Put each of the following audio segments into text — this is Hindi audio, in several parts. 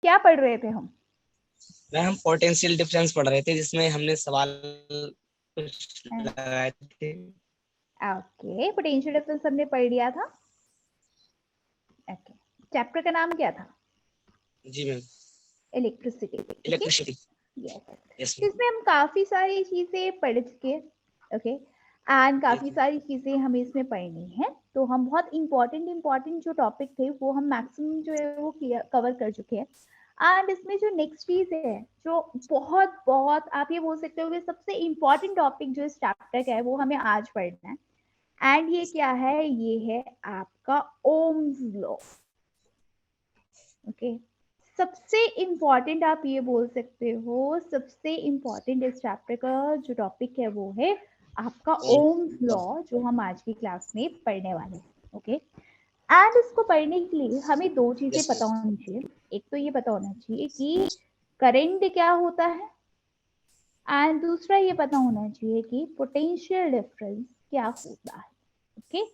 क्या पढ़ रहे थे हम? मैम हम पोटेंशियल डिफरेंस पढ़ रहे थे, जिसमें हमने सवाल कुछ लगाए थे। ओके, पोटेंशियल डिफरेंस हमने पढ़ लिया था। ओके, चैप्टर का नाम क्या था? जी ma'am, electricity. Okay, electricity. Yes. Yes ma'am. इसमें हम काफी सारी चीजें पढ़ चुके हैं। ओके, एंड काफी जी सारी चीजें हमें इसमें पढ़नी है, तो हम बहुत इंपॉर्टेंट जो टॉपिक थे वो हम मैक्सिमम जो है वो कवर कर चुके हैं। एंड इसमें जो नेक्स्ट चीज है, जो बहुत बहुत आप ये बोल सकते हो कि सबसे इम्पोर्टेंट टॉपिक जो इस चैप्टर का है वो हमें आज पढ़ना है। एंड ये क्या है? ये है आपका ओम्स लॉ। ओके, सबसे इम्पॉर्टेंट आप ये बोल सकते हो, सबसे इम्पॉर्टेंट इस चैप्टर का जो टॉपिक है वो है आपका ओम्स लॉ, जो हम आज की क्लास में पढ़ने वाले हैं। ओके, एंड इसको पढ़ने के लिए हमें दो चीजें यस पता होनी चाहिए। एक तो ये पता होना चाहिए कि करंट क्या होता है, एंड दूसरा ये पता होना चाहिए कि पोटेंशियल डिफरेंस क्या होता है। Okay,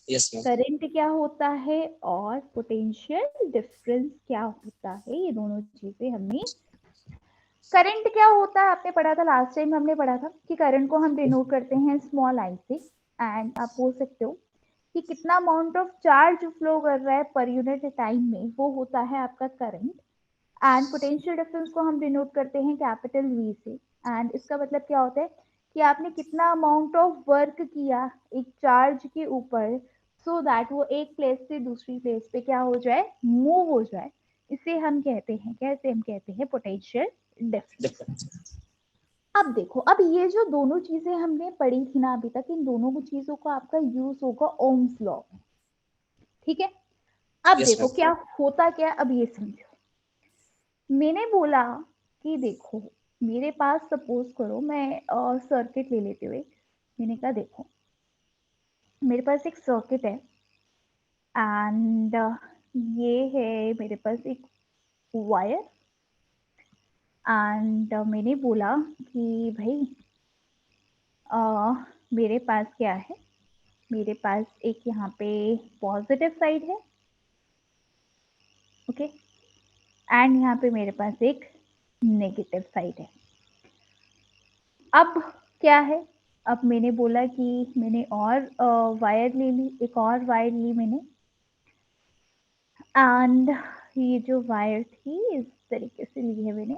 yes ma'am. करंट क्या होता है और पोटेंशियल डिफरेंस क्या होता है, ये दोनों चीजें हमने। करंट क्या होता है आपने पढ़ा था लास्ट टाइम, हमने पढ़ा था कि करंट को हम डिनोट करते हैं स्मॉल आई से। एंड आप बोल सकते हो कि कितना अमाउंट ऑफ चार्ज फ्लो कर रहा है पर यूनिट टाइम में, वो होता है आपका करंट। एंड पोटेंशियल डिफरेंस को हम डिनोट करते हैं कैपिटल वी से। एंड इसका मतलब क्या होता है कि आपने कितना अमाउंट ऑफ वर्क किया एक चार्ज के ऊपर, सो दैट वो एक प्लेस से दूसरी प्लेस पे क्या हो जाए, मूव हो जाए। इसे हम कहते हैं, कैसे हम कहते हैं, पोटेंशियल डिफरेंस। डिफरेंस। अब देखो, अब ये जो दोनों चीजें हमने पढ़ी थी ना अभी तक, इन दोनों चीजों का आपका यूज होगा ओम्स लॉ में। ठीक है, अब यस देखो मैम। क्या होता, क्या अब ये समझो। मैंने बोला कि देखो, मेरे पास सपोज करो मैं सर्किट ले लेते हुए, मैंने कहा देखो मेरे पास एक सर्किट है, एंड ये है मेरे पास एक वायर। एंड मैंने बोला कि भाई मेरे पास क्या है, मेरे पास एक यहाँ पे पॉजिटिव साइड है। ओके, एंड यहाँ पे मेरे पास एक नेगेटिव साइड है। अब क्या है, अब मैंने बोला कि मैंने और वायर ले ली, एक और वायर ली मैंने। एंड ये जो वायर थी इस तरीके से ली है मैंने।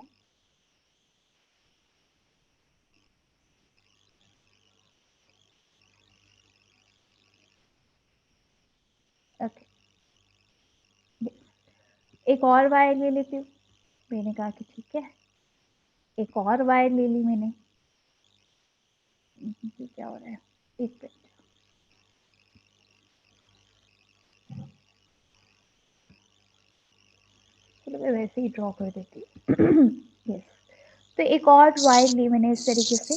ओके, एक और वायर ले लेती हूँ। मैंने कहा कि ठीक है, एक और वायर ले ली मैंने। ये क्या हो रहा है, एक मिनट। चलो मैं वैसे ही ड्रॉ कर देती हूँ। यस, तो एक और वायर ली मैंने इस तरीके से।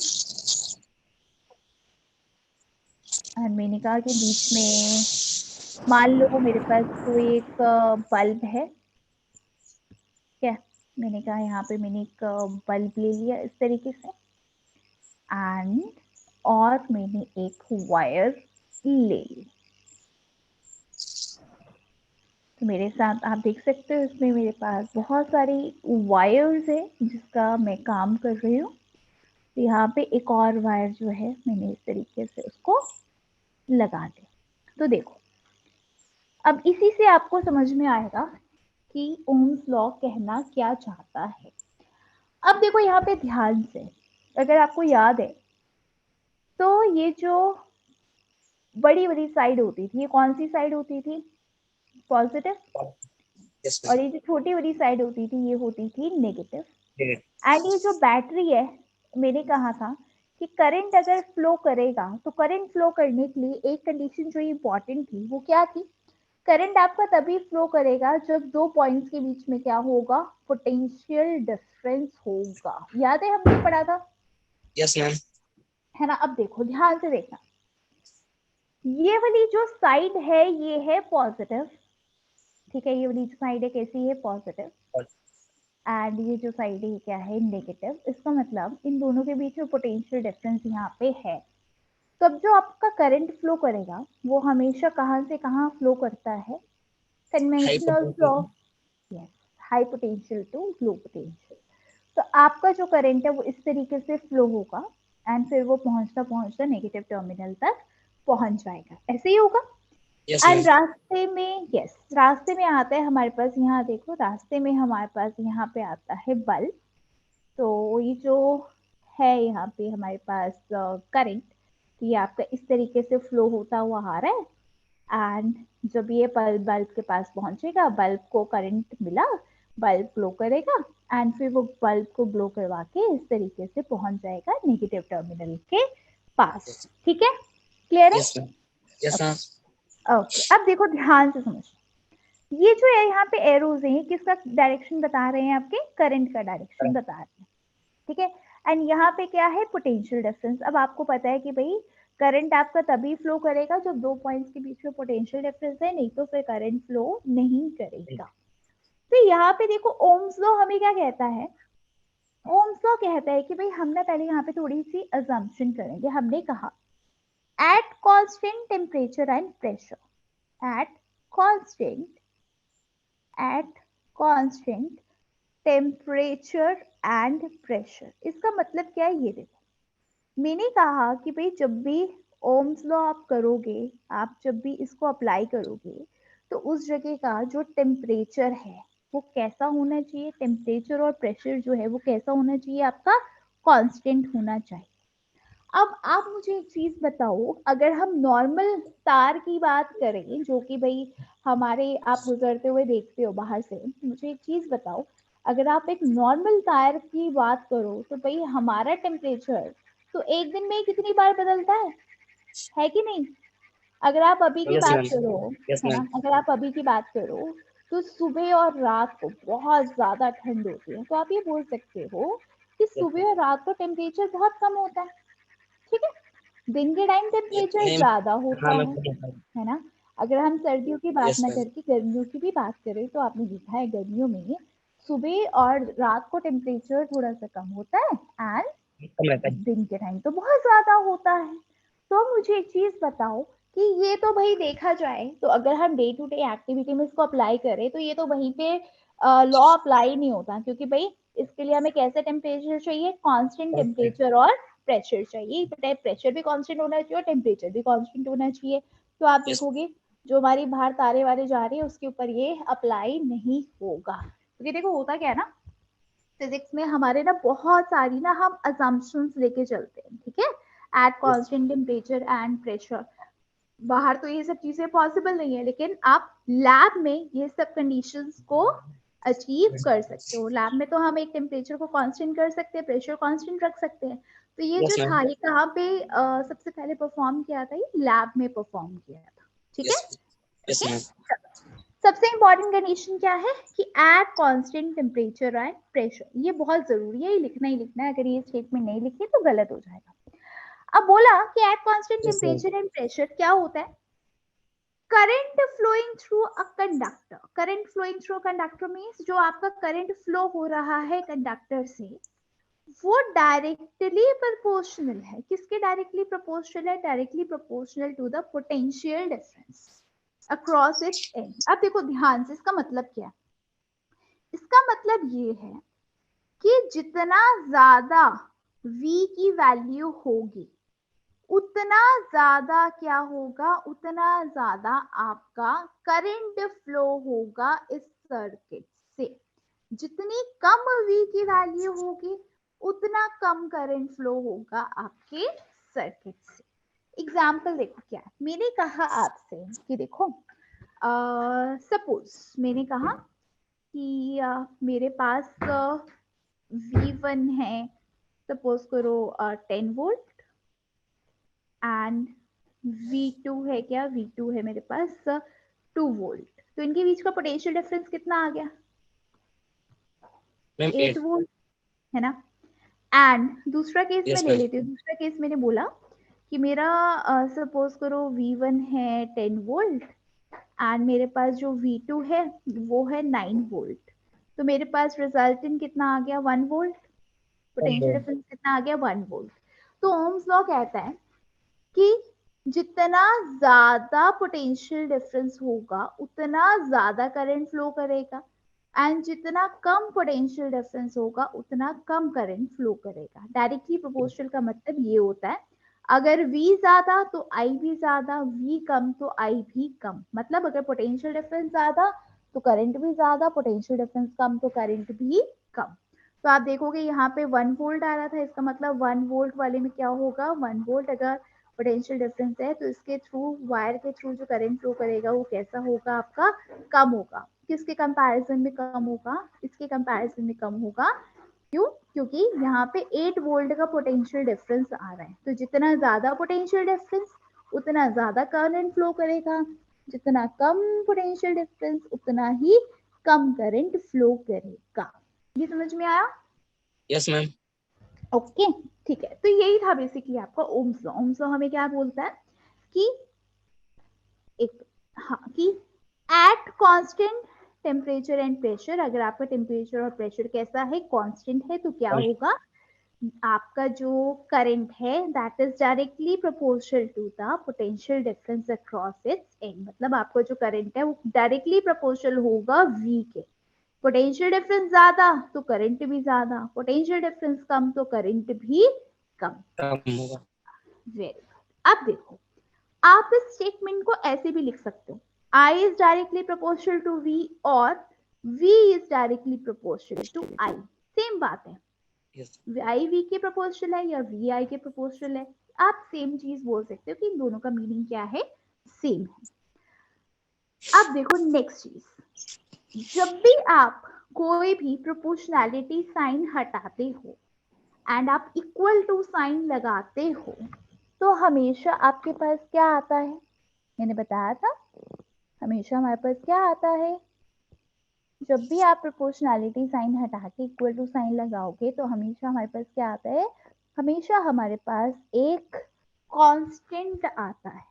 और मैंने कहा कि बीच में मान लो मेरे पास कोई एक बल्ब है। क्या, मैंने कहा यहाँ पे मैंने एक बल्ब ले लिया इस तरीके से, एंड और मैंने एक वायर ले ली। तो मेरे साथ आप देख सकते हो इसमें मेरे पास बहुत सारी वायर्स है जिसका मैं काम कर रही हूँ। तो यहाँ पे एक और वायर जो है मैंने इस तरीके से उसको लगा दिया। तो देखो, अब इसी से आपको समझ में आएगा कि ओम्स लॉ कहना क्या चाहता है। अब देखो यहाँ पे ध्यान से, अगर आपको याद है तो ये जो बड़ी बड़ी साइड होती थी, ये कौन सी साइड होती थी, पॉजिटिव। Yes ma'am. और ये जो छोटी बड़ी साइड होती थी ये होती थी नेगेटिव। एंड ये जो बैटरी है, मैंने कहा था कि करंट अगर फ्लो करेगा तो करंट फ्लो करने के लिए एक कंडीशन जो इंपॉर्टेंट थी वो क्या थी, करंट आपका तभी फ्लो करेगा जब दो पॉइंट्स के बीच में क्या होगा, पोटेंशियल डिफरेंस होगा। याद है हमने पढ़ा था, यस मैम। है ना? अब देखो ध्यान से देखना, ये वाली जो साइड है ये है पॉजिटिव। ठीक है, ये वाली जो साइड है कैसी है, पॉजिटिव। एंड ये जो साइड है क्या है, नेगेटिव। इसका मतलब इन दोनों के बीच में पोटेंशियल डिफरेंस यहाँ पे है। तो अब जो आपका करंट फ्लो करेगा वो हमेशा कहाँ से कहाँ फ्लो करता है, high conventional flow. Potential. Yes, high potential to low potential. तो आपका जो करंट है वो इस तरीके से फ्लो होगा एंड फिर वो पहुंचता पहुंचता नेगेटिव टर्मिनल तक पहुंच जाएगा, ऐसे ही होगा। Yes and ma'am. रास्ते में, यस, रास्ते में आता है हमारे पास, यहाँ देखो रास्ते में हमारे पास यहाँ पे आता है बल्ब। तो ये जो है यहाँ पे हमारे पास करंट, ये आपका इस तरीके से फ्लो होता हुआ आ रहा है एंड जब ये बल्ब के पास पहुंचेगा, बल्ब को करंट मिला, बल्ब ग्लो करेगा एंड फिर वो बल्ब को ग्लो करवा के इस तरीके से पहुंच जाएगा नेगेटिव टर्मिनल के पास। ठीक है, क्लियर है? Yes ma'am. Yes ma'am. Okay, अब देखो ध्यान से समझ, ये जो है यहाँ पे एरोज हैं, किसका डायरेक्शन बता रहे हैं? आपके करंट का डायरेक्शन बता रहे हैं, ठीक है। एंड यहाँ पे क्या है? Potential difference. अब आपको पता है कि भाई करंट आपका तभी फ्लो करेगा जब दो पॉइंट्स के बीच में पोटेंशियल डिफरेंस है, नहीं तो फिर करंट फ्लो नहीं करेगा। तो यहाँ पे देखो ओम्स लॉ हमें क्या कहता है? ओम्स लॉ कहता है कि भाई हम ना पहले यहाँ पे थोड़ी सी अजम्पशन करेंगे। हमने कहा at constant temperature and pressure, at constant constant temperature and pressure. इसका मतलब क्या है? ये देखो, मैंने कहा कि भाई जब भी ओम्स लॉ आप करोगे, आप जब भी इसको अप्लाई करोगे, तो उस जगह का जो टेम्परेचर है वो कैसा होना चाहिए? टेम्परेचर और प्रेशर जो है वो कैसा होना चाहिए? आपका कांस्टेंट होना चाहिए। अब आप मुझे एक चीज बताओ, अगर हम नॉर्मल तार की बात करें, जो कि भाई हमारे आप गुजरते हुए देखते हो बाहर से, मुझे एक चीज बताओ, अगर आप एक नॉर्मल तार की बात करो तो भाई हमारा टेम्परेचर तो एक दिन में कितनी बार बदलता है कि नहीं? अगर आप अभी की यस बात मैम। करो, यस है मैम। ना, अगर आप अभी की बात करो तो सुबह और रात को बहुत ज्यादा ठंड होती है, तो आप ये बोल सकते हो कि सुबह और रात को टेम्परेचर बहुत कम होता है, ठीक है। दिन के टाइम टेम्परेचर नहीं। ज्यादा होता हाँ मैं। है ना। अगर हम सर्दियों की बात यस ना मैम। करके गर्मियों की भी बात करें, तो आपने देखा है गर्मियों में सुबह और रात को टेम्परेचर थोड़ा सा कम होता है एंड कम रहता है। दिन के टाइम तो बहुत ज्यादा होता है। तो मुझे एक चीज बताओ कि ये तो भाई देखा जाए तो अगर हम डे टू डे एक्टिविटी में इसको अप्लाई करें तो ये तो वहीं पे लॉ अप्लाई नहीं होता, क्योंकि भाई इसके लिए हमें कैसे टेम्परेचर चाहिए? कांस्टेंट टेम्परेचर और प्रेशर चाहिए। प्रेशर भी कांस्टेंट होना चाहिए और टेम्परेचर भी कांस्टेंट होना चाहिए। तो आप यस। देखोगे जो हमारी बाहर तारे वारे जा रही है उसके ऊपर ये अप्लाई नहीं होगा, क्योंकि देखो होता क्या है ना, फिजिक्स में हमारे ना बहुत सारी ना हम असम्पशंस लेके चलते हैं, ठीक है, at constant temperature and pressure. बाहर तो ये सब चीजें पॉसिबल नहीं है, लेकिन आप लैब में ये सब कंडीशंस को अचीव कर सकते हो। लैब में तो हम एक टेम्परेचर को कांस्टेंट कर सकते हैं, प्रेशर कांस्टेंट रख सकते हैं। तो ये जो यस मैम। था ये कहाँ पे सबसे पहले परफॉर्म किया था? ये लैब में परफॉर्म किया था, ठीक है। यस। Yes okay, ma'am. सबसे इंपॉर्टेंट कंडीशन क्या है कि at constant temperature and pressure. ये बहुत जरूरी है, ये लिखना ही लिखना है, अगर ये स्टेटमेंट नहीं लिखे तो गलत हो जाएगा। अब बोला कि at constant yes ma'am. Temperature and pressure क्या होता है? Current flowing through a conductor. Current flowing through conductor means जो आपका करंट फ्लो हो रहा है कंडक्टर से, वो डायरेक्टली प्रोपोर्शनल है। किसके डायरेक्टली प्रोपोर्शनल है? Directly proportional to the potential difference across its end. अब देखो ध्यान से, इसका मतलब क्या है? इसका मतलब ये है कि जितना ज्यादा v की वैल्यू होगी उतना ज्यादा क्या होगा? उतना ज्यादा आपका करंट फ्लो होगा इस सर्किट से। जितनी कम v की वैल्यू होगी उतना कम करंट फ्लो होगा आपके सर्किट से। एग्जाम्पल देखो क्या है, मैंने कहा आपसे कि देखो सपोज मैंने कहा कि मेरे पास V1 है, सपोज करो 10 वोल्ट एंड V2 है, क्या V2 है मेरे पास 2 वोल्ट। तो इनके बीच का पोटेंशियल डिफरेंस कितना आ गया? मैम 8 8। वोल्ट, है ना। एंड दूसरा केस मैं यस ले मैम। लेती हूँ। दूसरा केस मैंने बोला कि मेरा सपोज करो V1 है 10 वोल्ट एंड मेरे पास जो V2 है वो है 9 वोल्ट। तो मेरे पास रिजल्टेंट कितना आ गया? 1 वोल्ट। पोटेंशियल डिफरेंस कितना आ गया? 1 वोल्ट। तो ओम्स लॉ कहता है कि जितना ज्यादा पोटेंशियल डिफरेंस होगा उतना ज्यादा करंट फ्लो करेगा एंड जितना कम पोटेंशियल डिफरेंस होगा उतना कम करंट फ्लो करेगा। डायरेक्टली प्रोपोर्शनल का मतलब ये होता है, अगर V ज्यादा तो I भी ज्यादा, V कम तो I भी कम। मतलब अगर पोटेंशियल डिफरेंस ज्यादा तो करंट भी ज्यादा, पोटेंशियल डिफरेंस कम तो करंट भी कम। तो आप देखोगे यहाँ पे 1 वोल्ट आ रहा था, इसका मतलब 1 वोल्ट वाले में क्या होगा, 1 वोल्ट अगर पोटेंशियल डिफरेंस है तो इसके थ्रू, वायर के थ्रू जो करंट फ्लो करेगा वो कैसा होगा आपका, कम होगा। किसके कंपैरिजन में कम होगा, इसके कंपैरिजन में कम होगा। क्यों? क्योंकि यहाँ पे 8 वोल्ट का पोटेंशियल डिफरेंस आ रहा है। तो जितना ज्यादा पोटेंशियल डिफरेंस उतना ज्यादा करंट फ्लो करेगा, जितना कम पोटेंशियल डिफरेंस उतना ही कम करंट फ्लो करेगा। ये समझ में आया? Yes ma'am. ओके ठीक है, तो यही था बेसिकली आपका ओम्स लॉ। ओम्स लॉ हमें क्या बोलता है कि एक, हाँ, कि at constant temperature and pressure, अगर आपका टेम्परेचर और प्रेशर कैसा है, कांस्टेंट है, तो क्या होगा, आपका जो करंट है that is directly proportional to the potential difference across its end. मतलब आपका जो करंट है वो डायरेक्टली प्रोपोर्शनल होगा V के। पोटेंशियल डिफरेंस ज्यादा तो करंट भी ज्यादा, पोटेंशियल डिफरेंस कम तो करंट भी कम। कम होगा। Very good. अब देखो, आप इस स्टेटमेंट को ऐसे भी लिख सकते हो, I is directly proportional to V और V is directly proportional to I। Same बात है, यस। I V के प्रोपोर्शनल है या V I के प्रोपोर्शनल है, आप सेम चीज बोल सकते हो कि इन दोनों का मीनिंग क्या है, सेम है। अब देखो नेक्स्ट चीज, जब भी आप कोई भी प्रोपोर्शनैलिटी साइन हटाते हो एंड आप इक्वल टू साइन लगाते हो तो हमेशा आपके पास क्या आता है, मैंने बताया था, हमेशा हमारे पास क्या आता है, जब भी आप प्रोपोर्शनैलिटी साइन हटा के इक्वल टू साइन लगाओगे तो हमेशा हमारे पास क्या आता है, हमेशा हमारे पास एक कांस्टेंट आता है।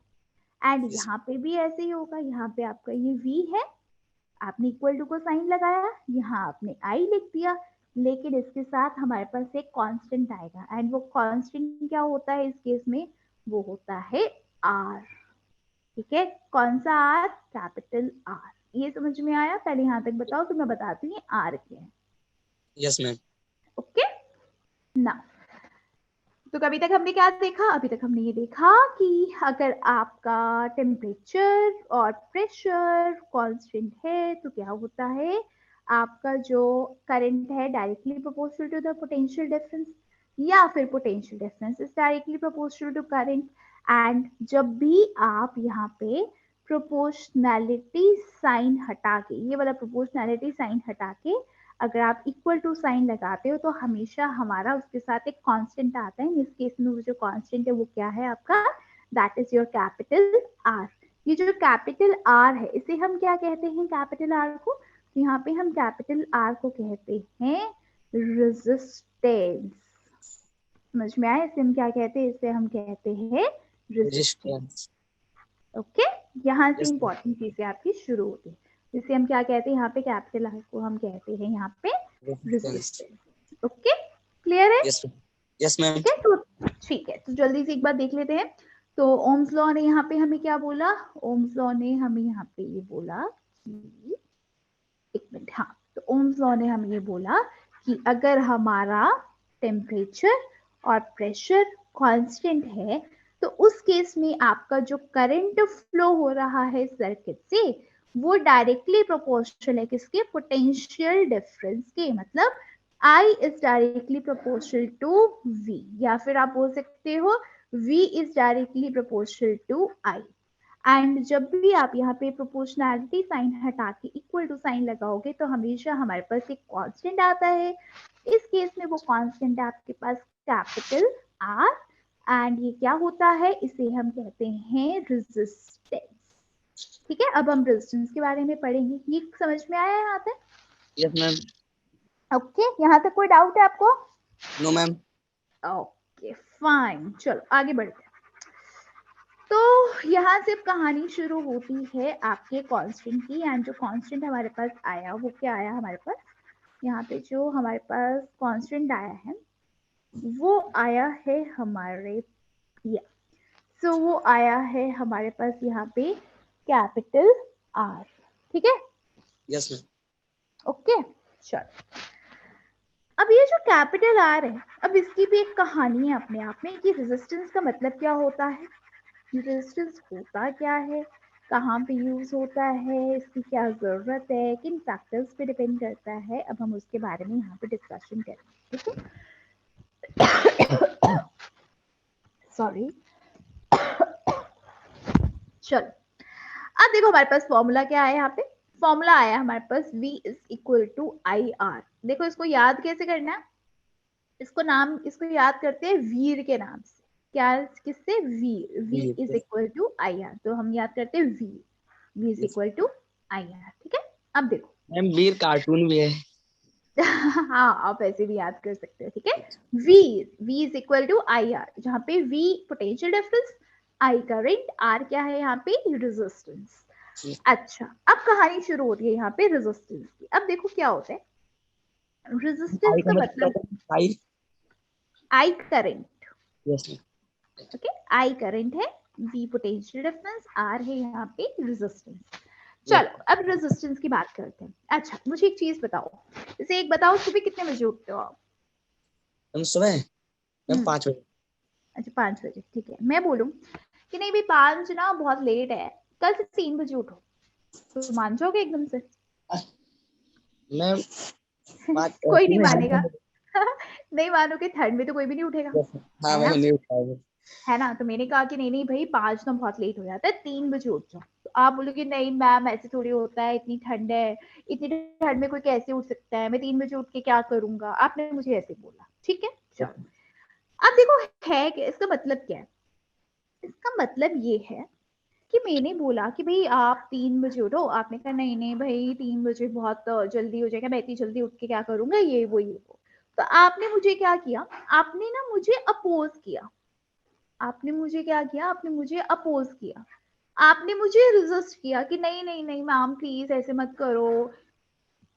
एंड यहाँ पे भी ऐसे ही होगा, यहाँ पे आपका ये V है, आपने इक्वल टू को साइन लगाया, यहाँ आपने I लिख दिया, लेकिन इसके साथ हमारे पास एक कांस्टेंट आएगा एंड वो कांस्टेंट क्या होता है इस केस में, वो होता है R। ठीक है, कौन सा R, कैपिटल R। ये समझ में आया? पहले यहाँ तक बताओ तो मैं बताती हूँ R क्या है। Yes ma'am. ओके ना, तो कभी तक हमने क्या देखा, अभी तक हमने ये देखा कि अगर आपका टेम्परेचर और प्रेशर कांस्टेंट है तो क्या होता है, आपका जो करंट है directly proportional to the potential difference, या फिर potential difference is directly proportional to current. And जब भी आप यहाँ पे प्रोपोर्शनैलिटी साइन हटा के, ये वाला प्रोपोर्शनैलिटी साइन हटा के अगर आप इक्वल टू साइन लगाते हो तो हमेशा हमारा उसके साथ एक कांस्टेंट आता है। इस केस में वो जो कांस्टेंट है वो क्या है आपका, that is your capital R. ये जो कैपिटल आर है इसे हम क्या कहते हैं, कैपिटल आर को, तो यहाँ पे हम कैपिटल आर को कहते हैं रेजिस्टेंस। समझ में आया? इसे हम क्या कहते हैं, इसे हम कहते हैं रेजिस्टेंस। ओके, यहाँ से इंपॉर्टेंट चीजें आपकी शुरू होती है, जिसे हम क्या कहते हैं यहाँ पे, कैपिटल आर को हम कहते हैं यहाँ पे रेजिस्टेंस। ओके क्लियर है? Yes ma'am. ठीक है, तो ठीक है, तो जल्दी से एक बार देख लेते हैं। तो ओम्स लॉ ने यहाँ पे हमें क्या बोला, ओम्स लॉ ने हमें यहाँ पे ये बोला कि, एक मिनट, हाँ, तो ओम्स लॉ ने हमें ये बोला कि अगर हमारा टेम्परेचर और प्रेशर कांस्टेंट है तो उस केस में आपका जो करंट फ्लो हो रहा है सर्किट से वो डायरेक्टली प्रोपोर्शनल है किसके, पोटेंशियल डिफरेंस के। मतलब I is directly proportional to V, या फिर आप बोल सकते हो V is directly proportional to I। And जब भी आप यहाँ पे प्रोपोर्शनैलिटी साइन हटा के इक्वल टू साइन लगाओगे तो हमेशा हमारे पास एक कांस्टेंट आता है। इस केस में वो कांस्टेंट है आपके पास कैपिटल R एंड ये क्या होता है, इसे हम कहते हैं रेजिस्टेंस। ठीक है, अब हम रेजिस्टेंस के बारे में पढ़ेंगे। ये समझ में आया यहाँ तक? Yes ma'am. ओके, यहाँ तक कोई डाउट है आपको? No ma'am. ओके फाइन, चलो आगे बढ़ते हैं। तो यहाँ से कहानी शुरू होती है आपके कांस्टेंट की, एंड जो कांस्टेंट हमारे पास आया वो क्या आया हमारे पास, यहाँ पे जो हमारे पास कांस्टेंट आया है वो आया है हमारे, सो वो आया है हमारे पास यहाँ पे कैपिटल आर। ठीक है, यस मैम। ओके चलो, अब ये जो कैपिटल आर है, अब इसकी भी एक कहानी है अपने आप में कि रेजिस्टेंस का मतलब क्या होता है, रेजिस्टेंस होता क्या है, कहाँ पे यूज होता है, इसकी क्या जरूरत है, किन फैक्टर्स पे डिपेंड करता है। अब हम उसके बारे में यहाँ पे डिस्कशन करेंगे, ठीक है। सॉरी। चलो, अब देखो हमारे पास फॉर्मूला क्या है, यहाँ पे फॉर्मूला आया हमारे पास V is equal to I R. देखो इसको याद कैसे करना है, इसको याद करते हैं वीर के नाम से। क्या, किससे, वीर। V is equal to I are, तो हम याद करते हैं V is equal to I are, ठीक है। अब देखो मैम वीर कार्टून भी है। हाँ, आप ऐसे भी याद कर सकते हो, ठीक है। V is equal to I are, जहाँ पे V potential difference, I current, R क्या है यहाँ पे, रेजिस्टेंस। अच्छा, अब कहानी शुरू होती है यहाँ पे रेजिस्टेंस की। अब देखो क्या होता है, रेजिस्टेंस का मतलब, I current, yes okay, I current है, V पोटेंशियल डिफरेंस, R है यहाँ पे रेजिस्टेंस। चलो, अब रेजिस्टेंस की बात करते हैं। अच्छा, मुझे एक चीज बताओ, जैसे एक बताओ, सुबह कितने बजे उठते हो आप? हम सुबह मैम 5 बजे। अच्छा, 5 बजे, ठीक है। मैं बोलूं कि नहीं भाई 5 ना बहुत लेट है, कल से 3 बजे उठो, तो मान जाओगे एकदम से? मैम बात कोई ऐसी नहीं में मानेगा। नहीं मानोगे, ठंड में तो कोई भी नहीं उठेगा, हाँ है मैम ना, नहीं उठ पाओगे। है ना। तो मैंने कहा कि नहीं नहीं भाई 5 ना बहुत लेट हो जाता है, 3 बजे उठ जाओ। तो आप बोलोगे नहीं मैम ऐसे थोड़ी होता है, इतनी ठंड है, इतनी ठंड में कोई कैसे उठ सकता है, मैं 3 बजे उठ के क्या करूंगा, आपने मुझे ऐसे बोला, ठीक है। चलो, अब देखो है क्या इसका मतलब, क्या है इसका मतलब, ये है कि मैंने बोला कि भाई आप 3 बजे उठो, आपने कहा नहीं नहीं भाई 3 बजे बहुत जल्दी हो जाएगा, मैं इतनी जल्दी उठ के क्या करूंगा, ये वो। तो आपने मुझे क्या किया, आपने ना मुझे अपोज किया, आपने मुझे क्या किया, आपने मुझे अपोज किया, आपने मुझे रेजिस्ट किया कि नहीं नहीं नहीं मैम प्लीज ऐसे मत करो,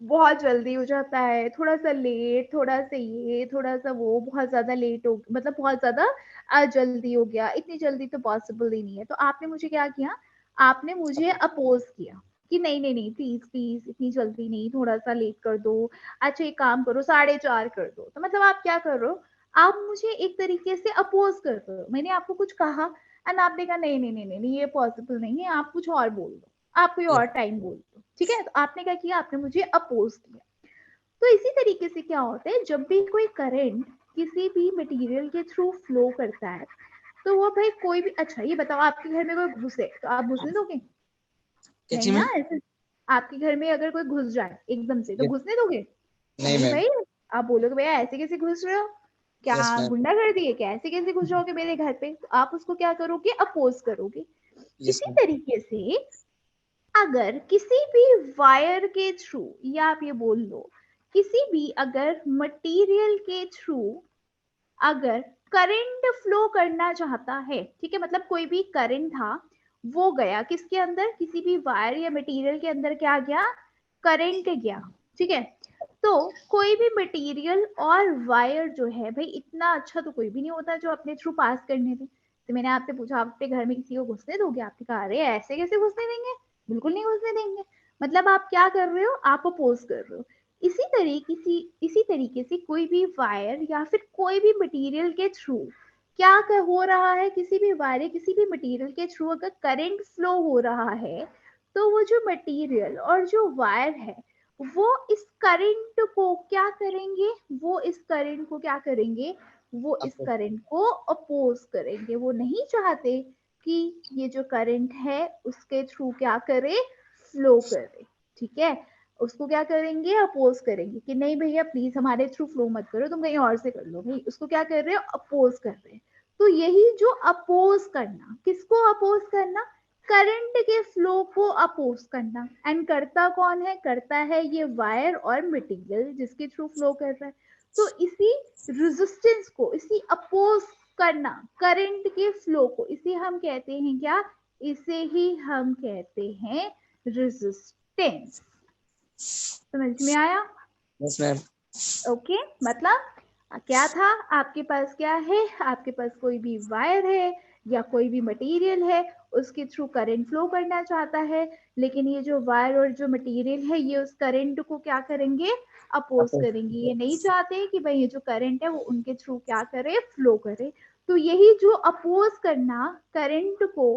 बहुत जल्दी हो जाता है, थोड़ा सा लेट, थोड़ा सा ये, थोड़ा सा वो, बहुत ज्यादा लेट हो, मतलब बहुत ज्यादा जल्दी हो गया, इतनी जल्दी तो पॉसिबल ही नहीं है। तो आपने मुझे क्या किया, आपने मुझे अपोज किया कि नहीं नहीं नहीं प्लीज प्लीज इतनी जल्दी नहीं, थोड़ा सा लेट कर दो, अच्छा एक काम करो 4:30 कर दो। तो मतलब आप क्या कर रहे हो, आप मुझे एक तरीके से अपोज कर रहे हो, मैंने आपको कुछ कहा एंड आपने कहा नहीं नहीं नहीं नहीं नहीं, ये पॉसिबल नहीं है, आप कुछ और बोल दो, आप कोई और टाइम बोल दो, ठीक है। तो आपने क्या किया, आपने मुझे अपोज किया। तो इसी तरीके से क्या होता है, जब भी कोई करंट किसी भी मटेरियल के थ्रू फ्लो करता है, तो वो भाई कोई भी, अच्छा ये बताओ आपके घर में कोई घुसे तो आप घुसने दोगे? कैची नहीं ना, मैम? ऐसे आपके घर में अगर कोई घुस जाए एकदम से तो यस घुसने दोगे? नहीं नहीं मैम। भाई, आप बोलोगे भैया ऐसे कैसे घुस रहे हो, क्या यस मैम। गुंडागर्दी है क्या, ऐसे कैसे घुस जाओगे मेरे घर पे, तो आप उसको क्या करोगे, अपोज करोगे। यस इसी मैम। तरीके से अगर किसी भी वायर के थ्रू, या आप ये बोल लो किसी भी अगर मटेरियल के थ्रू अगर करंट फ्लो करना चाहता है, ठीक है, मतलब कोई भी करंट था वो गया किसके अंदर, किसी भी वायर या मटेरियल के अंदर, क्या गया, करंट गया, ठीक है। तो कोई भी मटेरियल और वायर जो है भाई, इतना अच्छा तो कोई भी नहीं होता जो अपने थ्रू पास करने दे। तो मैंने आपसे पूछा आप अपने घर में किसी को घुसने दोगे, आपने कहा अरे ऐसे कैसे घुसने देंगे, बिल्कुल नहीं घुसने देंगे। मतलब आप क्या कर रहे हो, आप अपोज कर रहे हो। इसी तरीके से कोई भी वायर या फिर कोई भी मटेरियल के थ्रू क्या हो रहा है, किसी भी वायर या किसी भी मटेरियल के थ्रू अगर करंट फ्लो हो रहा है, तो वो जो मटेरियल और जो वायर है वो इस करंट को क्या करेंगे, वो इस करंट को क्या करेंगे, वो इस आपको करंट को अपोज करेंगे। वो नहीं चाहते कि ये जो करंट है उसके थ्रू क्या करे, फ्लो करे, ठीक है। उसको क्या करेंगे, अपोज करेंगे कि नहीं भैया प्लीज हमारे थ्रू फ्लो मत करो, तुम कहीं और से कर लो भाई, उसको क्या कर रहे हो, अपोज कर रहे हैं। तो यही जो अपोज करना, किसको अपोज करना, करंट के फ्लो को अपोज करना। एंड करता कौन है, करता है ये वायर और मटेरियल जिसके थ्रू फ्लो कर रहा है। तो इसी रेजिस्टेंस को, इसी अपोज करना करंट के फ्लो को, इसे हम कहते हैं क्या, इसे ही हम कहते हैं रेजिस्टेंस। समझ में आया? Yes ma'am. ओके, मतलब क्या था, आपके पास क्या है, आपके पास कोई भी वायर है या कोई भी मटेरियल है उसके थ्रू करंट फ्लो करना चाहता है, लेकिन ये जो वायर और जो मटेरियल है ये उस करंट को क्या करेंगे, अपोज करेंगे। ये नहीं चाहते कि भाई ये जो करंट है वो उनके थ्रू क्या करे, फ्लो करे। तो यही जो अपोज करना करंट को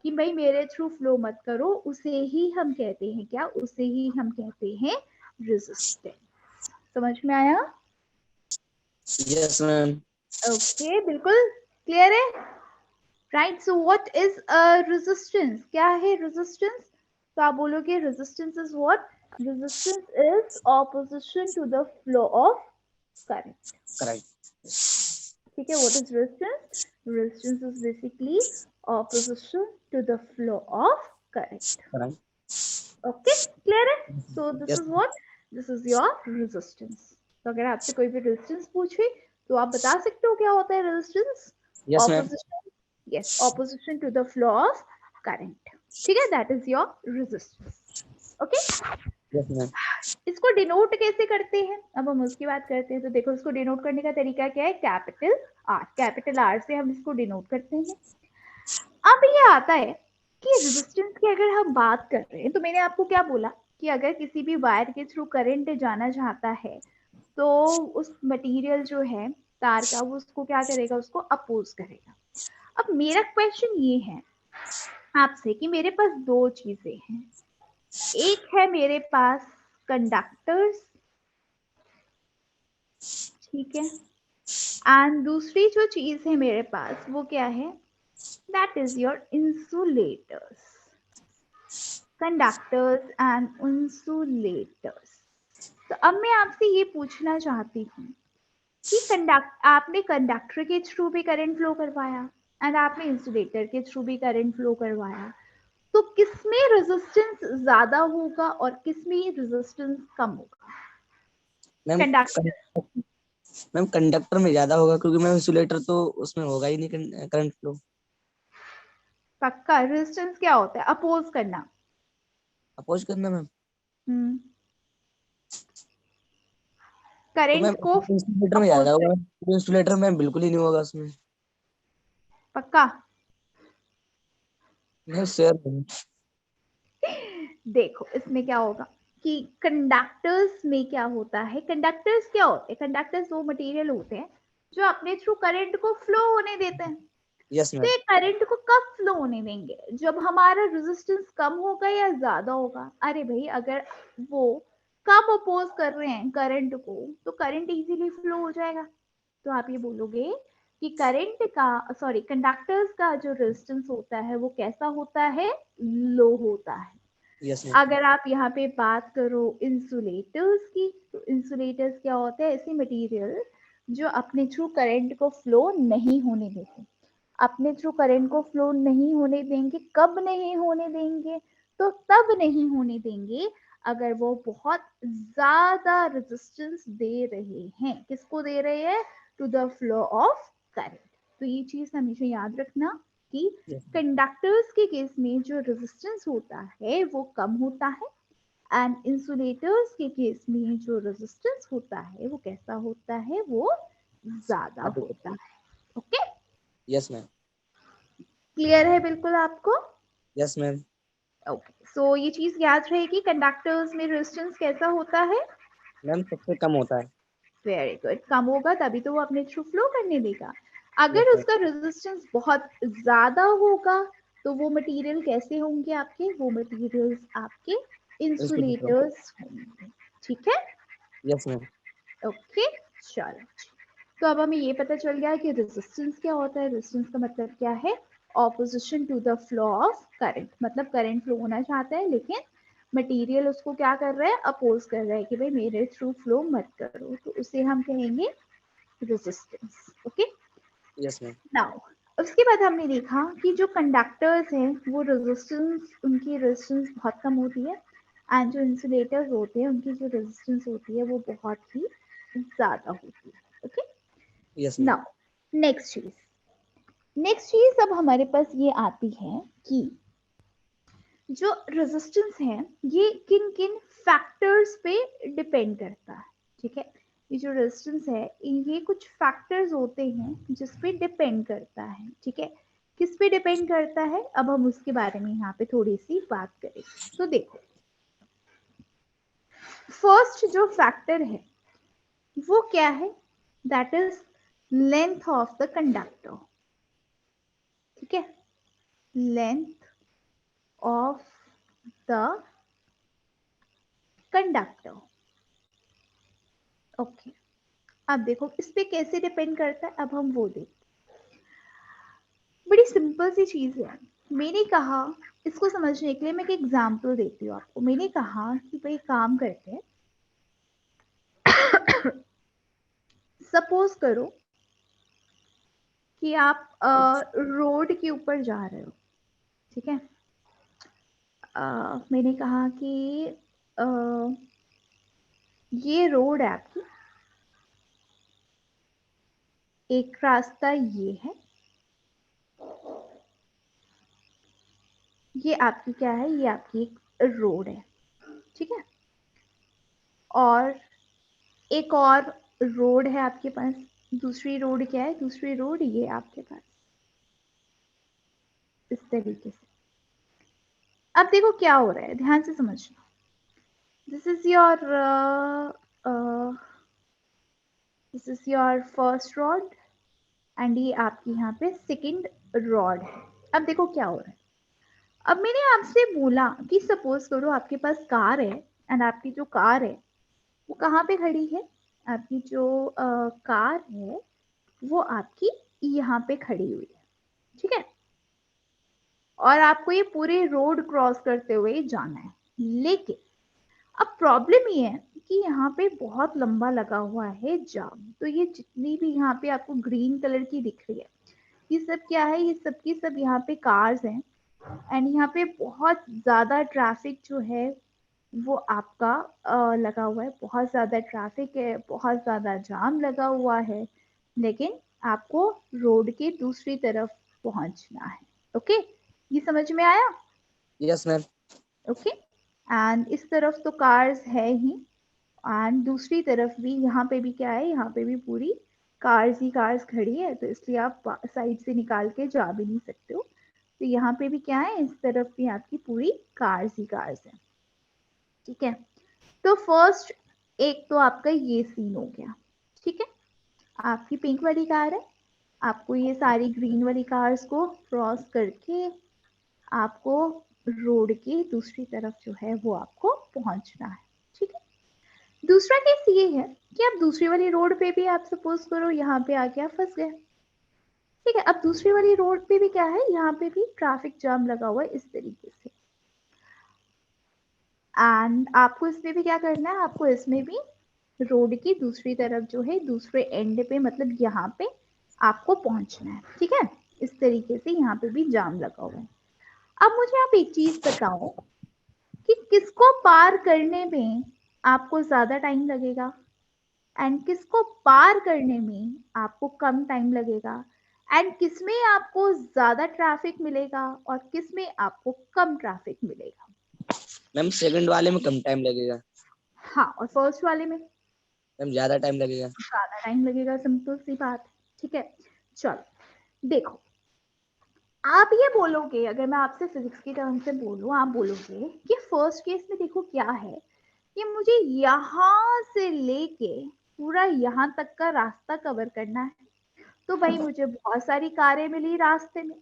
कि भाई मेरे थ्रू फ्लो मत करो, उसे ही हम कहते हैं क्या, उसे ही हम कहते हैं रेजिस्टेंस। समझ में आया? Yes ma'am. ओके, बिल्कुल क्लियर है, right. So what is a resistance, क्या है रेजिस्टेंस? तो आप बोलोगे resistance is what, resistance is opposition to the flow of current. Correct. ठीक है, what is resistance? Resistance is basically opposition to the flow of current. Correct. Okay, clear है? So this yes. Is what, this is your resistance. तो अगर आपसे कोई भी रेजिस्टेंस पूछे तो आप बता सकते हो क्या होता है resistance? Yes ma'am. Opposition, yes, opposition to the flow of current. ठीक है, that is your resistance. Okay, yes ma'am. इसको डिनोट कैसे करते हैं, अब हम उसकी बात करते हैं। तो देखो, इसको डिनोट करने का तरीका क्या है, कैपिटल आर, कैपिटल आर से हम इसको डिनोट करते हैं। अब ये आता है कि रेजिस्टेंस की अगर हम बात कर रहे हैं, तो मैंने आपको क्या बोला कि अगर किसी भी वायर के थ्रू करंट जाना चाहता है तो उस मटेरियल जो है तार का, वो उसको क्या करेगा, उसको अपोज करेगा। अब मेरा क्वेश्चन ये है आपसे कि मेरे पास दो चीजें हैं, एक है मेरे पास कंडक्टर्स, ठीक है, एंड दूसरी जो चीज है मेरे पास वो क्या है, that is your insulators, conductors and insulators. तो अब मैं आपसे ये पूछना चाहती हूँ कि आपने कंडक्टर के थ्रू भी करंट फ्लो करवाया एंड आपने इंसुलेटर के थ्रू भी करंट फ्लो करवाया, तो किसमें रेजिस्टेंस ज्यादा होगा और किसमें रेजिस्टेंस कम होगा? मैम कंडक्टर, मैम कंडक्टर में ज्यादा होगा, क्योंकि मैम इंसुलेटर तो उसमें होगा ही नहीं करंट फ्लो। पक्का? रेजिस्टेंस क्या होता है, अपोज करना। अपोज करना मैम। हम्म, तो मैम करंट को इंसुलेटर में अपोज ज्यादा कर, होगा, इंसुलेटर में बिल्कुल ही नहीं होगा उसमें। पक्का? मैं श्योर हूँ। देखो इसमें क्या होगा कि कंडक्टर्स में क्या होता है, कंडक्टर्स क्या होते हैं, कंडक्टर्स वो मटेरियल होते हैं जो अपने थ्रू करंट को फ्लो होने देते हैं। यस तो मैम। ये करंट को कब फ्लो होने देंगे, जब हमारा रेजिस्टेंस कम होगा या ज्यादा होगा? अरे भाई, अगर वो कम अपोज कर रहे हैं करंट को तो करंट इजीली फ्लो हो जाएगा। तो आप ये बोलोगे कि करंट का, सॉरी, कंडक्टर्स का जो रेजिस्टेंस होता है वो कैसा होता है, लो होता है। Yes ma'am. अगर आप यहाँ पे बात करो इंसुलेटर्स की, तो इंसुलेटर्स क्या होते हैं, ऐसी मटेरियल जो अपने थ्रू करंट को फ्लो नहीं होने देते। अपने थ्रू करंट को फ्लो नहीं होने देंगे, कब नहीं होने देंगे, तो तब नहीं होने देंगे अगर वो बहुत ज्यादा रेजिस्टेंस दे रहे हैं। किसको दे रहे हैं, to the flow of current. तो ये चीज हमेशा याद रखना कि कंडक्टर्स के केस में जो रेजिस्टेंस होता है वो कम होता है एंड इंसुलेटर्स के केस में जो रेजिस्टेंस होता है वो कैसा होता है, वो ज्यादा होता है। Okay, yes ma'am. क्लियर है बिल्कुल आपको? Yes ma'am. ओके, सो ये चीज याद रहेगी, कंडक्टर्स में रेजिस्टेंस कैसा होता है, मैम सबसे कम होता है। वेरी गुड, कम होगा तभी तो वो अपने थ्रू फ्लो करने देगा। यस अगर मैम। उसका रेजिस्टेंस बहुत ज्यादा होगा तो वो मटेरियल कैसे होंगे आपके, वो मटेरियल्स आपके इंसुलेटर। इंसुलेटर्स होंगे। ठीक है, यस मैम। ओके, चलो। तो अब हमें ये पता चल गया कि रेजिस्टेंस क्या होता है। रेजिस्टेंस का मतलब क्या है, opposition to the flow of current, मतलब करंट फ्लो होना चाहता है लेकिन मटेरियल उसको क्या कर रहा है, अपोज कर रहा है कि भाई मेरे थ्रू फ्लो मत करो, तो उसे हम कहेंगे resistance. Okay, yes ma'am. Now उसके बाद हमने देखा कि जो कंडक्टर्स हैं वो रेजिस्टेंस, उनकी रेजिस्टेंस बहुत कम होती है एंड जो इंसुलेटर्स होते हैं उनकी जो रेजिस्टेंस होती है वो बहुत ही ज्यादा होती है। Okay, yes ma'am. Now next चीज अब हमारे पास ये आती है कि जो रेजिस्टेंस है ये किन किन फैक्टर्स पे डिपेंड करता है। ठीक है, ये जो रेजिस्टेंस है ये कुछ फैक्टर्स होते हैं जिस पे डिपेंड करता है। ठीक है, किस पे डिपेंड करता है, अब हम उसके बारे में यहाँ पे थोड़ी सी बात करें। तो देखो, फर्स्ट जो फैक्टर है वो क्या है, that is length of the conductor. ठीक है, length of the conductor. Okay, अब देखो इस पे कैसे डिपेंड करता है, अब हम वो देखते। बड़ी सिंपल सी चीज है। मैंने कहा, इसको समझने के लिए मैं एक एग्जांपल देती हूँ आपको। मैंने कहा कि भाई काम करते हैं, सपोज करो कि आप रोड के ऊपर जा रहे हो। ठीक है, मैंने कहा कि ये रोड है आपकी, एक रास्ता ये है, ये आपकी क्या है, ये आपकी एक रोड है। ठीक है, और एक और रोड है आपके पास, दूसरी रोड क्या है, दूसरी रोड ये आपके पास, इस तरीके से। अब देखो क्या हो रहा है, ध्यान से समझना। This is your this is your first rod and ये आपकी यहाँ पे सेकंड रॉड है। अब देखो क्या हो रहा है। अब मैंने आपसे बोला कि सपोज करो आपके पास कार है, एंड आपकी जो कार है वो कहाँ पे खड़ी है, आपकी जो कार है वो आपकी यहाँ पे खड़ी हुई है। ठीक है, और आपको ये पूरे रोड क्रॉस करते हुए जाना है। लेकिन अब प्रॉब्लम ये है कि यहाँ पे बहुत लंबा लगा हुआ है जाम। तो ये जितनी भी यहाँ पे आपको ग्रीन कलर की दिख रही है, ये सब क्या है, ये सब की सब यहाँ पे कार्स हैं, एंड यहाँ पे बहुत ज्यादा ट्रैफिक जो है वो आपका लगा हुआ है। बहुत ज्यादा ट्रैफिक है, बहुत ज्यादा जाम लगा हुआ है, लेकिन आपको रोड के दूसरी तरफ पहुंचना है। ओके, ये समझ में आया? Yes ma'am. ओके, एंड इस तरफ तो कार्स है ही, एंड दूसरी तरफ भी यहाँ पे भी क्या है, यहाँ पे भी पूरी कार्स ही कार्स खड़ी है, तो इसलिए आप साइड से निकाल के जा भी नहीं सकते हो। तो यहाँ पे भी क्या है, इस तरफ भी आपकी पूरी कार्स ही कार्स है। ठीक है, तो फर्स्ट एक तो आपका ये सीन हो गया। ठीक है, आपकी पिंक वाली कार है, आपको ये सारी ग्रीन वाली कार्स को क्रॉस करके आपको रोड की दूसरी तरफ जो है वो आपको पहुंचना है। ठीक है, दूसरा केस ये है कि आप दूसरी वाली रोड पे भी, आप सपोज करो यहाँ पे आके आप फंस गए। ठीक है, अब दूसरी वाली रोड पे भी क्या है, यहाँ पे भी ट्रैफिक जाम लगा हुआ है इस तरीके से, एंड आपको इसमें भी क्या करना है, आपको इसमें भी रोड की दूसरी तरफ जो है, दूसरे एंड पे, मतलब यहाँ पे आपको पहुंचना है। ठीक है, इस तरीके से यहाँ पे भी जाम लगा हुआ है। अब मुझे आप एक चीज बताओ कि किसको पार करने में आपको ज्यादा टाइम लगेगा, एंड किसको पार करने में आपको कम टाइम लगेगा, एंड किसमें आपको ज्यादा ट्रैफिक मिलेगा और किसमें आपको कम ट्रैफिक मिलेगा। मैम सेकंड वाले में कम टाइम लगेगा। हाँ, और फर्स्ट वाले में मैम ज्यादा टाइम लगेगा। ज्यादा टाइम लगेगा, सिंपल सी बात। ठीक है, चलो देखो, आप ये बोलोगे, अगर मैं आपसे फिजिक्स की टर्म से बोलूं, आप बोलोगे कि फर्स्ट केस में देखो क्या है कि मुझे यहाँ से लेके पूरा यहाँ तक का रास्ता कवर करना है, तो भाई मुझे बहुत सारी कारें मिली रास्ते में,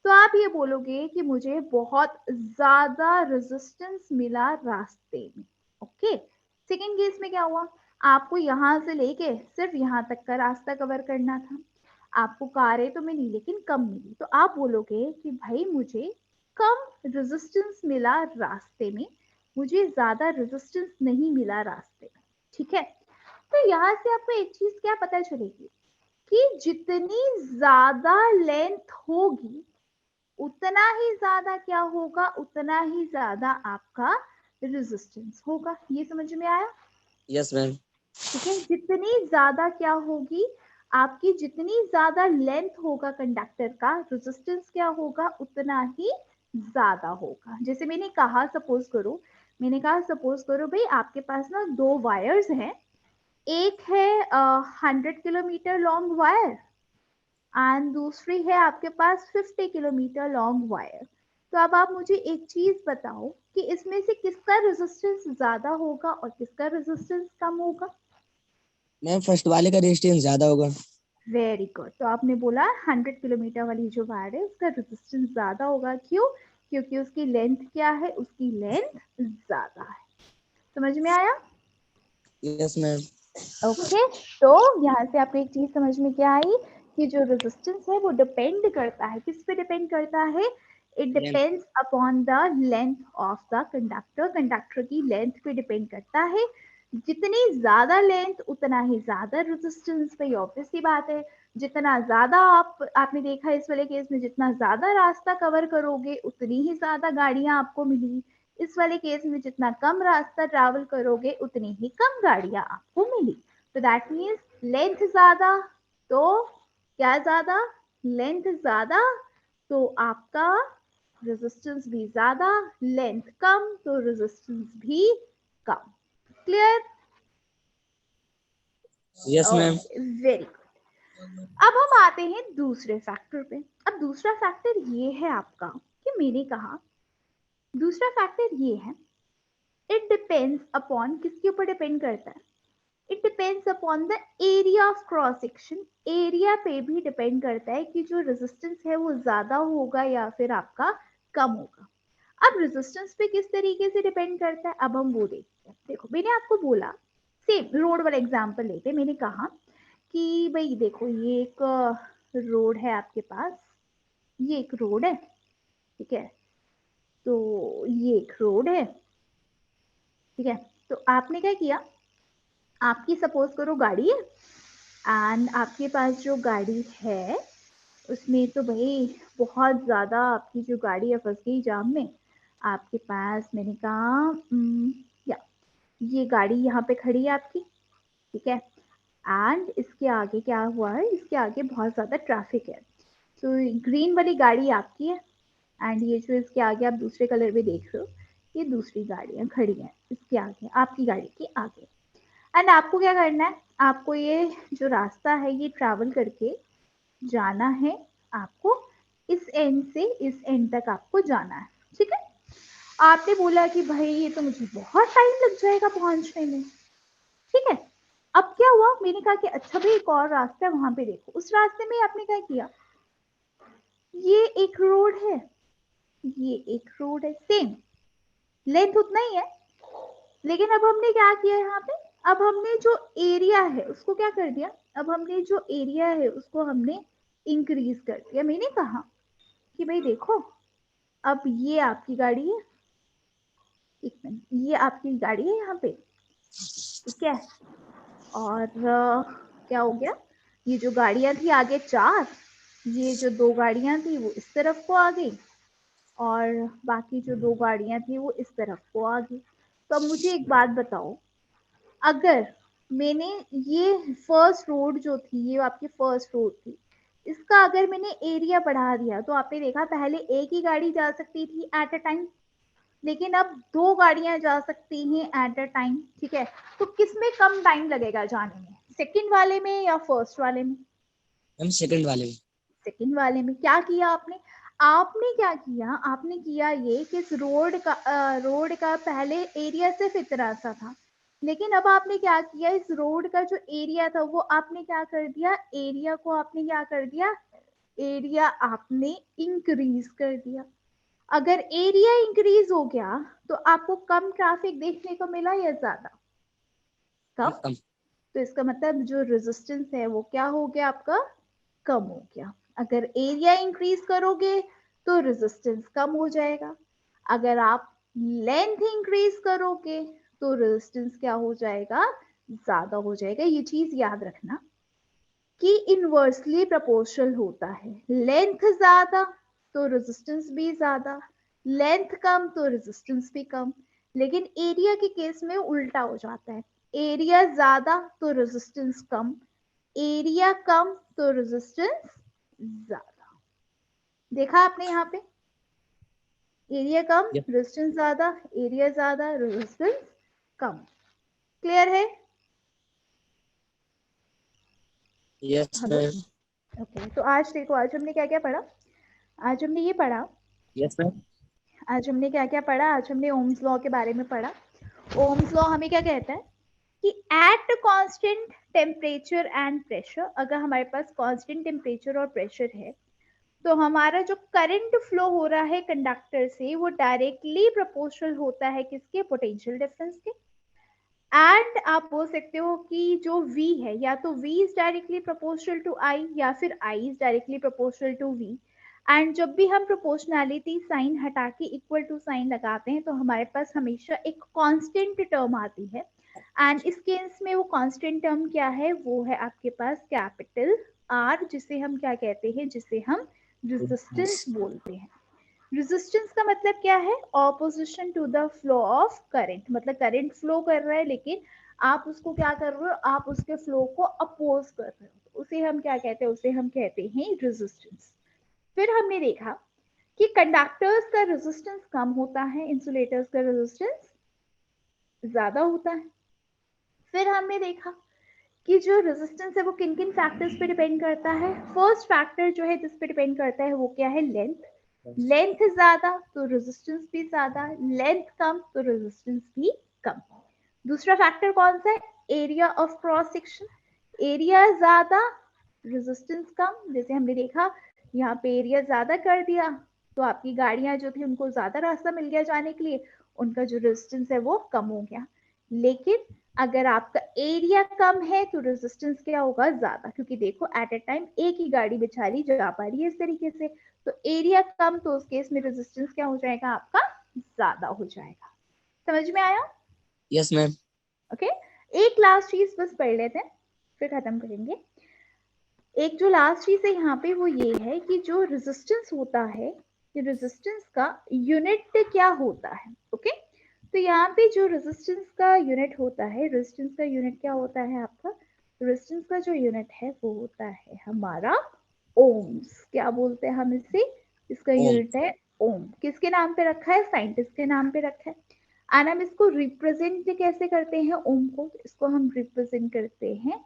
तो आप ये बोलोगे कि मुझे बहुत ज्यादा रेजिस्टेंस मिला रास्ते में। ओके, सेकेंड केस में क्या हुआ, आपको यहाँ से लेके सिर्फ यहाँ तक का रास्ता कवर करना था, आपको कारें तो मिली लेकिन कम मिली, तो आप बोलोगे कि भाई मुझे कम रेजिस्टेंस मिला रास्ते में, मुझे ज्यादा रेजिस्टेंस नहीं मिला रास्ते में। ठीक है, तो यहाँ से आपको एक चीज क्या पता चलेगी कि जितनी ज्यादा लेंथ होगी उतना ही ज्यादा क्या होगा, उतना ही ज्यादा आपका रेजिस्टेंस होगा। ये समझ में आया? Yes ma'am. ठीक है, जितनी ज्यादा क्या होगी आपकी, जितनी ज्यादा लेंथ होगा कंडक्टर का, रेजिस्टेंस क्या होगा उतना ही ज्यादा होगा। जैसे मैंने कहा, सपोज करो भाई आपके पास ना दो वायर्स हैं, एक है 100 किलोमीटर लॉन्ग वायर एंड दूसरी है आपके पास 50 किलोमीटर लॉन्ग वायर। तो अब आप मुझे एक चीज बताओ कि इसमें से किसका रेजिस्टेंस ज्यादा होगा और किसका रेजिस्टेंस कम होगा। मैम फर्स्ट वाले का रेजिस्टेंस ज्यादा होगा। Very good. तो आपने बोला 100 किलोमीटर वाली जो वायर है उसका रेजिस्टेंस ज्यादा होगा। क्यों? क्योंकि उसकी लेंथ क्या है, उसकी लेंथ ज्यादा है। समझ में आया? Yes ma'am. ओके तो यहाँ से आपको एक चीज समझ में क्या आई कि जो रेजिस्टेंस है वो डिपेंड करता है, किस पे डिपेंड करता है? It depends upon the length of the conductor. Conductor की लेंथ पे डिपेंड करता है। जितनी ज्यादा लेंथ उतना ही ज्यादा रेजिस्टेंस पे, ऑब्वियस सी बात है। जितना ज्यादा आपने देखा इस वाले केस में, जितना ज्यादा रास्ता कवर करोगे उतनी ही ज्यादा गाड़ियां आपको मिली। इस वाले केस में जितना कम रास्ता ट्रैवल करोगे उतनी ही कम गाड़ियां आपको मिली। तो दैट मीन्स लेंथ ज्यादा तो क्या ज्यादा? लेंथ ज्यादा तो आपका रेजिस्टेंस भी ज्यादा, लेंथ कम तो रेजिस्टेंस भी कम। Clear? Yes ma'am. Very good. अब हम आते हैं दूसरे फैक्टर पे। अब दूसरा फैक्टर ये है आपका कि मैंने कहा दूसरा फैक्टर ये है, इट डिपेंड्स अपॉन, किसके ऊपर डिपेंड करता है? It depends upon the area of cross section. Area पे भी डिपेंड करता है कि जो रेजिस्टेंस है वो ज्यादा होगा या फिर आपका कम होगा। अब रेजिस्टेंस पे किस तरीके से डिपेंड करता है, अब हम वो देखते हैं। देखो मैंने आपको बोला, सेम रोड वाला एग्जांपल लेते, मैंने कहा कि भाई देखो ये एक रोड है आपके पास, ये एक रोड है, ठीक है। तो ये एक रोड है, ठीक है। तो आपने क्या किया, आपकी सपोज करो गाड़ी है एंड आपके पास जो गाड़ी है उसमें तो भाई बहुत ज़्यादा आपकी जो गाड़ी है फंस गई जाम में। आपके पास मैंने कहा या ये गाड़ी यहाँ पे खड़ी है आपकी, ठीक है। एंड इसके आगे क्या हुआ है, इसके आगे बहुत ज़्यादा ट्रैफिक है। तो ग्रीन वाली गाड़ी आपकी है एंड ये जो इसके आगे आप दूसरे कलर में देख रहे हो, ये दूसरी गाड़ियाँ खड़ी हैं इसके आगे, आपकी गाड़ी के आगे। एंड आपको क्या करना है, आपको ये जो रास्ता है ये ट्रैवल करके जाना है। आपको इस एंड से इस एंड तक आपको जाना है, ठीक है। आपने बोला कि भाई ये तो मुझे बहुत टाइम लग जाएगा पहुंचने में, ठीक है। अब क्या हुआ, मैंने कहा कि अच्छा भाई एक और रास्ता है वहां पे देखो। उस रास्ते में आपने क्या किया, ये एक रोड है, ये एक रोड है, सेम लेंथ उतना ही है, लेकिन अब हमने क्या किया यहाँ पे, अब हमने जो एरिया है उसको क्या कर दिया, अब हमने जो एरिया है उसको हमने इंक्रीज कर दिया। मैंने कहा कि भाई देखो अब ये आपकी गाड़ी है, एक मिनट, ये आपकी गाड़ी है यहाँ पे, ठीक है। और क्या हो गया, ये जो गाड़ियां थी आगे चार, ये जो दो गाड़ियां थी वो इस तरफ को आ गई और बाकी जो दो गाड़ियां थी वो इस तरफ को आ गई। तो अब मुझे एक बात बताओ, अगर मैंने ये फर्स्ट रोड जो थी, ये आपकी फर्स्ट रोड थी, इसका अगर मैंने एरिया बढ़ा दिया तो आपने देखा पहले एक ही गाड़ी जा सकती थी एट अ टाइम, लेकिन अब दो गाड़ियां जा सकती हैं एट अ टाइम, ठीक है। तो किसमें कम टाइम लगेगा जाने में, सेकंड वाले में या फर्स्ट वाले में? हम सेकंड वाले में। सेकंड वाले में। क्या किया आपने, आपने क्या किया, आपने किया ये कि इस रोड का पहले एरिया सिर्फ इतना सा था, लेकिन अब आपने क्या किया, इस रोड का जो एरिया था वो आपने क्या कर दिया, एरिया को आपने क्या कर दिया, एरिया आपने इंक्रीज कर दिया। अगर एरिया इंक्रीज हो गया तो आपको कम ट्रैफिक देखने को मिला या ज्यादा? कम। कम। तो इसका मतलब जो रेजिस्टेंस है वो क्या हो गया आपका, कम हो गया। अगर एरिया इंक्रीज करोगे तो रेजिस्टेंस कम हो जाएगा, अगर आप लेंथ इंक्रीज करोगे तो रेजिस्टेंस क्या हो जाएगा, ज्यादा हो जाएगा। ये चीज याद रखना कि इनवर्सली प्रोपोर्शनल होता है, लेंथ ज्यादा तो रेजिस्टेंस भी ज्यादा, लेंथ कम तो रेजिस्टेंस भी कम। लेकिन एरिया के केस में उल्टा हो जाता है, एरिया ज्यादा तो रेजिस्टेंस कम, एरिया कम तो रेजिस्टेंस ज्यादा। देखा आपने यहाँ पे, एरिया कम रेजिस्टेंस ज्यादा, एरिया ज्यादा रेजिस्टेंस कम। क्लियर है? Yes hello, ma'am. ओके, तो आज देखो, आज हमने क्या क्या पढ़ा? आज हमने ये पढ़ा, यस मैम। आज हमने क्या क्या पढ़ा? आज हमने ओम्स लॉ के बारे में पढ़ा। ओम्स लॉ हमें क्या कहता है कि at constant temperature and pressure, अगर हमारे पास कांस्टेंट टेम्परेचर और प्रेशर है, तो हमारा जो करंट फ्लो हो रहा है कंडक्टर से वो डायरेक्टली प्रोपोर्शनल होता है किसके? पोटेंशियल डिफरेंस के। एंड आप बोल सकते हो कि जो V है, या तो V is directly proportional to I, या फिर I is directly proportional to V। And जब भी हम प्रोपोर्शनैलिटी साइन हटा के इक्वल टू साइन लगाते हैं तो हमारे पास हमेशा एक कांस्टेंट टर्म आती है। एंड इस केस में वो कांस्टेंट टर्म क्या है? वो है आपके पास कैपिटल R, जिसे हम क्या कहते हैं? जिसे हम रेजिस्टेंस बोलते हैं। रेजिस्टेंस का मतलब क्या है? Opposition to the flow of current, मतलब करंट फ्लो कर रहा है लेकिन आप उसको क्या कर रहे हो? आप उसके फ्लो को अपोज कर रहे हो, उसे हम क्या कहते हैं? उसे हम कहते हैं रेजिस्टेंस। फिर हमने देखा कि कंडक्टर्स का रेजिस्टेंस कम होता है, इंसुलेटर्स का रेजिस्टेंस ज्यादा होता है। फिर हमने देखा कि जो रेजिस्टेंस है वो किन किन फैक्टर्स पे डिपेंड करता है। फर्स्ट फैक्टर जो है जिस पे डिपेंड करता है वो क्या है? लेंथ। लेंथ ज्यादा तो रेजिस्टेंस भी ज्यादा, लेंथ कम तो रेजिस्टेंस भी कम। दूसरा फैक्टर कौन सा है? Area of cross section. Area ज्यादा, रेजिस्टेंस कम। जैसे हमने देखा यहाँ पे एरिया ज्यादा कर दिया तो आपकी गाड़ियां जो थी उनको ज्यादा रास्ता मिल गया जाने के लिए, उनका जो रेजिस्टेंस है वो कम हो गया। लेकिन अगर आपका एरिया कम है तो रेजिस्टेंस क्या होगा? ज्यादा, क्योंकि देखो एट ए टाइम एक ही गाड़ी बेचारी जा पा रही है इस तरीके से। तो एरिया कम तो उस केस में रेजिस्टेंस क्या हो जाएगा? आपका ज्यादा हो जाएगा। समझ में आया? Yes ma'am. ओके, एक लास्ट चीज बस पढ़ लेते हैं फिर खत्म करेंगे। एक जो लास्ट चीज है यहाँ पे वो ये है कि जो रेजिस्टेंस होता है, रेजिस्टेंस का यूनिट क्या होता है? ओके, तो यहाँ पे जो रेजिस्टेंस का यूनिट होता है, रेजिस्टेंस का यूनिट क्या होता है आपका? रेजिस्टेंस का जो यूनिट है वो होता है हमारा ओम्स। क्या बोलते हैं हम इसे? इसका ओम। यूनिट है ओम। किसके नाम पे रखा है? साइंटिस्ट के नाम पे रखा है। एंड हम इसको रिप्रेजेंट कैसे करते हैं ओम को? इसको हम रिप्रेजेंट करते हैं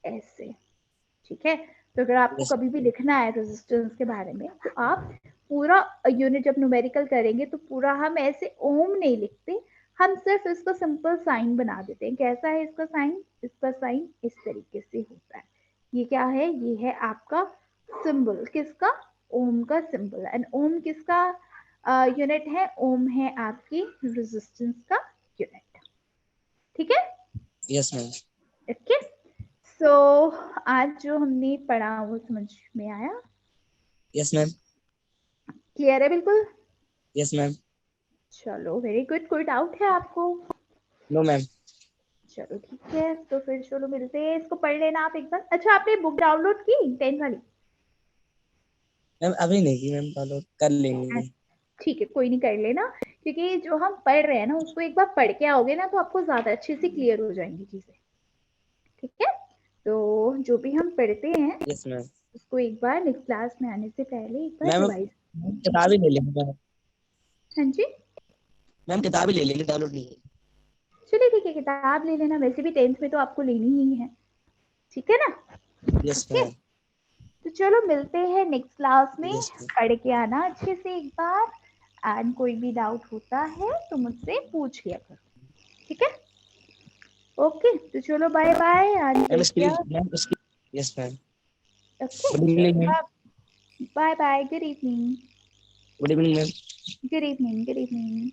ऐसे, ठीक है? तो अगर आपको यस। कभी भी लिखना है रेजिस्टेंस के बारे में तो आप पूरा यूनिट जब न्यूमेरिकल करेंगे तो पूरा हम ऐसे ओम नहीं लिखते, हम सिर्फ इसका सिंपल साइन बना देते हैं। कैसा है इसका साइन? इसका साइन इस तरीके से होता है। ये क्या है? ये है आपका सिंबल। किसका? ओम का सिंबल। एंड ओम किसका यूनिट है? ओम है आपकी रेजिस्टेंस का यूनिट। ठीक है? Yes ma'am. ओके, सो आज जो हमने पढ़ा वो समझ में आया? Yes ma'am. क्लियर है बिल्कुल? Yes ma'am. चलो वेरी गुड। कोई डाउट है आपको? No ma'am. चलो ठीक है, तो फिर चलो मिलते हैं। इसको पढ़ लेना आप एक बार। अच्छा, आपने बुक डाउनलोड की 10 वाली? मैम अभी नहीं की मैम, डाउनलोड कर लेंगे। ठीक है, कोई नहीं, कर लेना, क्योंकि जो हम पढ़ रहे हैं ना उसको एक बार पढ़ के आओगे ना तो आपको ज्यादा अच्छे से क्लियर हो जाएंगी चीजें। ठीक है, तो जो भी हम पढ़ते हैं यस मैम। उसको एक बार नेक्स्ट क्लास में आने से पहले एक बार मैम रिवाइज। किताब ही ले लेंगे मैम। हाँ जी, मैम किताब ही ले लेंगे, डाउनलोड नहीं। चलिए ठीक है, किताब ले लेना। वैसे भी 10th में तो आपको लेनी ही है, ठीक है ना? Yes okay, ma'am. तो चलो मिलते हैं नेक्स्ट क्लास में। Yes ma'am. पढ़ के आना अच्छे से एक बार। एंड कोई भी डाउट होता है तो मुझसे पूछ लिया करो, ठीक है? ओके, तो चलो bye bye and ma'am take इसकी केयर। मैम इसकी। Yes ma'am. Okay, good evening ma'am. चलो bye bye. Good evening. Good evening ma'am. Good evening. Good evening.